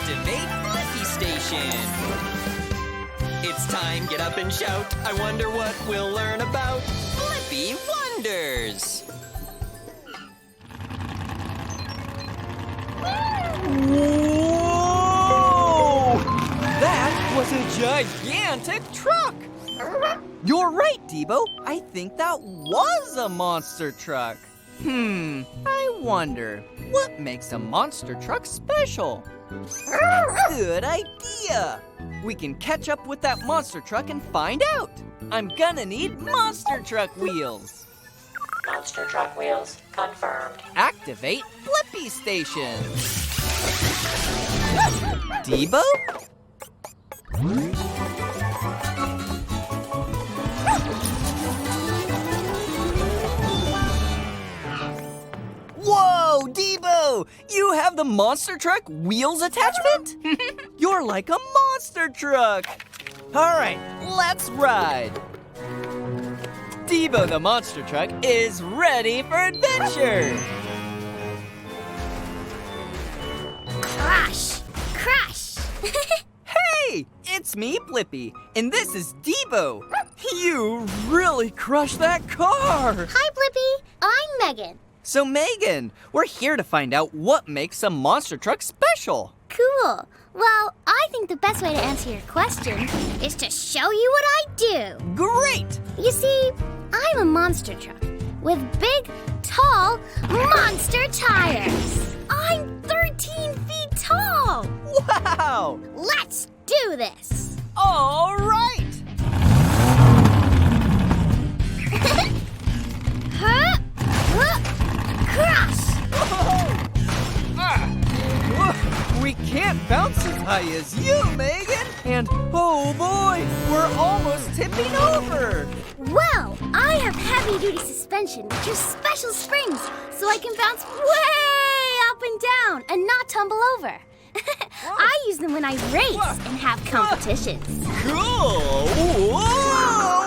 Activate Blippi Station. It's time, get up and shout. I wonder what we'll learn about Blippi Wonders. Whoa! That was a gigantic truck. You're right, Debo. I think that was a monster truck. I wonder, what makes a monster truck special? Good idea. We can catch up with that monster truck and find out. I'm gonna need monster truck wheels. Monster truck wheels confirmed. Activate Blippi Station. Debo? Whoa, Debo! You have the monster truck wheels attachment? You're like a monster truck. All right, let's ride. Debo the monster truck is ready for adventure. Crash! Crash! Hey, it's me, Blippi, and this is Debo. You really crushed that car. Hi, Blippi. I'm Megan. So, Megan, we're here to find out what makes a monster truck special. Cool. Well, I think the best way to answer your question is to show you what I do. Great! You see, I'm a monster truck with big, tall, monster tires. I'm 13 feet tall. Wow! Let's do this. All right! Huh? Huh? Crash! We can't bounce as high as you, Megan! And, oh boy, we're almost tipping over! Well, I have heavy-duty suspension, which are special springs, so I can bounce way up and down and not tumble over. I use them when I race and have competitions. Cool! Whoa!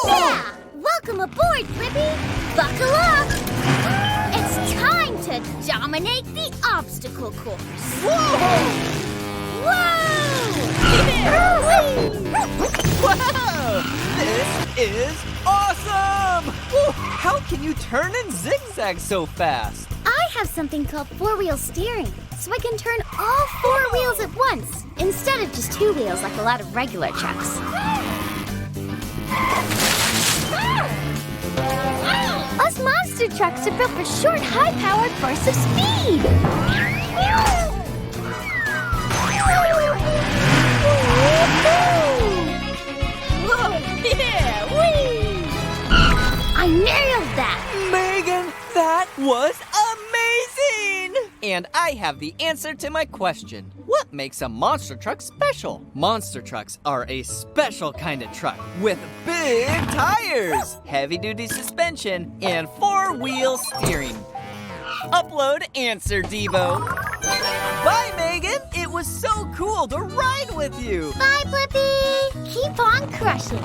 Yeah! Welcome aboard, Blippi! Buckle up! It's time to dominate the obstacle course. Whoa! Whoa! Wow! This is awesome! Whoa, how can you turn and zigzag so fast? I have something called four-wheel steering, so I can turn all four wheels at once, instead of just two wheels like a lot of regular trucks. Us monster trucks are built for short, high-powered bursts of speed. Whoa, yeah, whee! I nailed that! Megan, that was amazing! And I have the answer to my question. What makes a monster truck special? Monster trucks are a special kind of truck with big tires, heavy-duty suspension, and four-wheel steering. Upload answer, Debo. Bye, Megan. It was so cool to ride with you. Bye, Blippi! Keep on crushing!